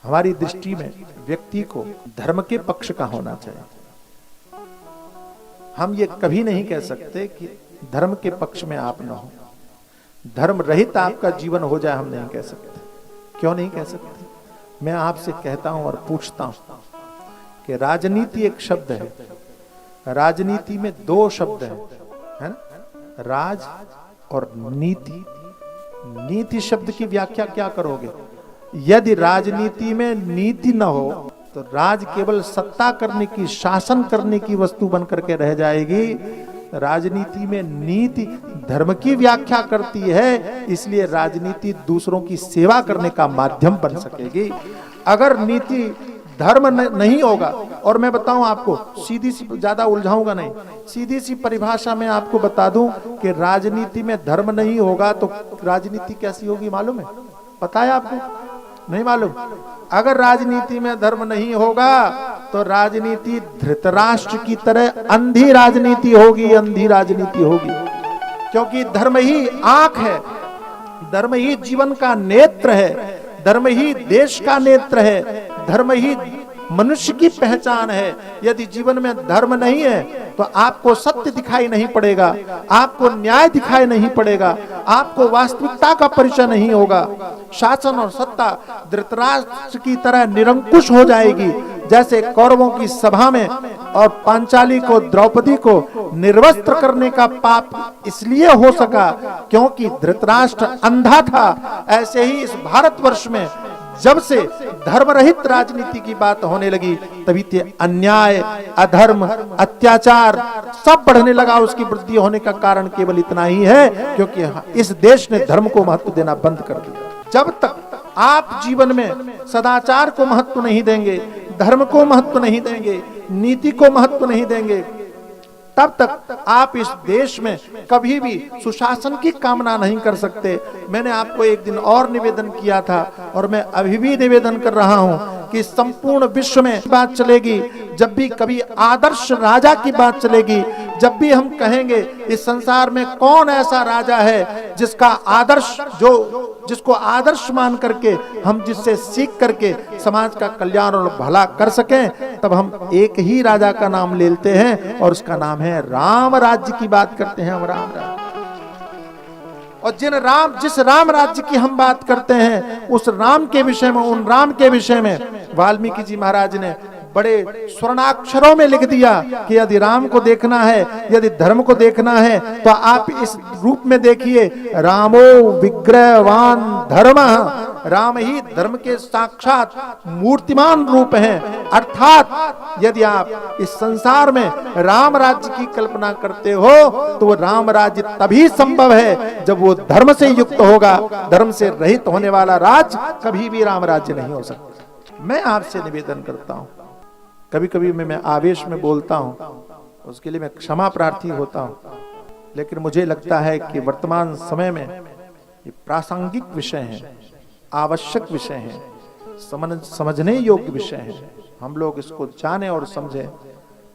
हमारी दृष्टि में व्यक्ति को धर्म के पक्ष का होना चाहिए। हम ये कभी नहीं कह सकते कि धर्म के पक्ष में आप न हो, धर्म रहित आपका जीवन हो जाए, हम नहीं कह सकते। क्यों नहीं कह सकते? मैं आपसे कहता हूं और पूछता हूं कि राजनीति एक शब्द है, राजनीति में दो शब्द है ना, राज और नीति। नीति शब्द की व्याख्या क्या करोगे? यदि राजनीति में नीति न हो तो राज केवल सत्ता करने की, शासन करने की वस्तु बनकर के रह जाएगी। राजनीति में नीति धर्म की व्याख्या करती है, इसलिए राजनीति दूसरों की सेवा करने का माध्यम बन सकेगी। अगर नीति धर्म नहीं होगा, और मैं बताऊं आपको, सीधी सी, ज्यादा उलझाऊंगा नहीं, सीधी सी परिभाषा में आपको बता दूं कि राजनीति में धर्म नहीं होगा तो राजनीति कैसी होगी मालूम है? पता है आपको? नहीं मालूम? अगर राजनीति में धर्म नहीं होगा तो राजनीति धृतराष्ट्र की तरह अंधी राजनीति होगी, अंधी राजनीति होगी। क्योंकि धर्म ही आंख है, धर्म ही जीवन का नेत्र है, धर्म ही देश का नेत्र है, धर्म ही मनुष्य की पहचान है। यदि जीवन में धर्म नहीं है तो आपको सत्य दिखाई नहीं पड़ेगा, आपको न्याय दिखाई नहीं पड़ेगा, आपको वास्तविकता का परिचय नहीं होगा। शासन और सत्ता धृतराष्ट्र की तरह निरंकुश हो जाएगी, जैसे कौरवों की सभा में और पांचाली को, द्रौपदी को निर्वस्त्र करने का पाप इसलिए हो सका क्योंकि धृतराष्ट्र अंधा था। ऐसे ही इस भारतवर्ष में जब से धर्म रहित राजनीति की बात होने लगी तभी ते अन्याय, अधर्म, अत्याचार सब बढ़ने लगा। उसकी वृद्धि होने का कारण केवल इतना ही है क्योंकि इस देश ने धर्म को महत्व देना बंद कर दिया। जब तक आप जीवन में सदाचार को महत्व नहीं देंगे, धर्म को महत्व नहीं देंगे, नीति को महत्व नहीं देंगे, तब तक आप इस देश में कभी भी सुशासन की कामना नहीं कर सकते। मैंने आपको एक दिन और निवेदन किया था और मैं अभी भी निवेदन कर रहा हूं कि संपूर्ण विश्व में बात चलेगी, जब भी कभी आदर्श राजा की बात चलेगी, जब भी हम कहेंगे इस संसार में कौन ऐसा राजा है जिसका आदर्श, जिसको आदर्श मान करके हम जिससे सीख करके समाज का कल्याण और भला कर सकें, तब हम एक ही राजा का नाम लेते हैं और उसका नाम है राम राज्य की बात करते हैं हम, राम राज्य। और जिस राम राज्य की हम बात करते हैं उस राम के विषय में, उन राम के विषय में वाल्मीकि जी महाराज ने बड़े स्वर्णाक्षरों में लिख दिया कि यदि राम को देखना है, यदि धर्म को देखना है तो आप इस रूप में देखिए, रामो विग्रहवान धर्म। राम ही धर्म के साक्षात मूर्तिमान रूप हैं। अर्थात यदि आप इस संसार में राम राज्य की कल्पना करते हो तो वो राम राज्य तभी संभव है जब वो धर्म से युक्त होगा। धर्म से रहित होने वाला राज्य कभी भी राम राज्य नहीं हो सकता। मैं आपसे निवेदन करता हूं, कभी कभी मैं आवेश में बोलता हूं, उसके लिए मैं क्षमा प्रार्थी होता हूं, लेकिन मुझे लगता है कि वर्तमान समय में ये प्रासंगिक विषय है, आवश्यक विषय है, समझने योग्य विषय है। हम लोग इसको जाने और समझें।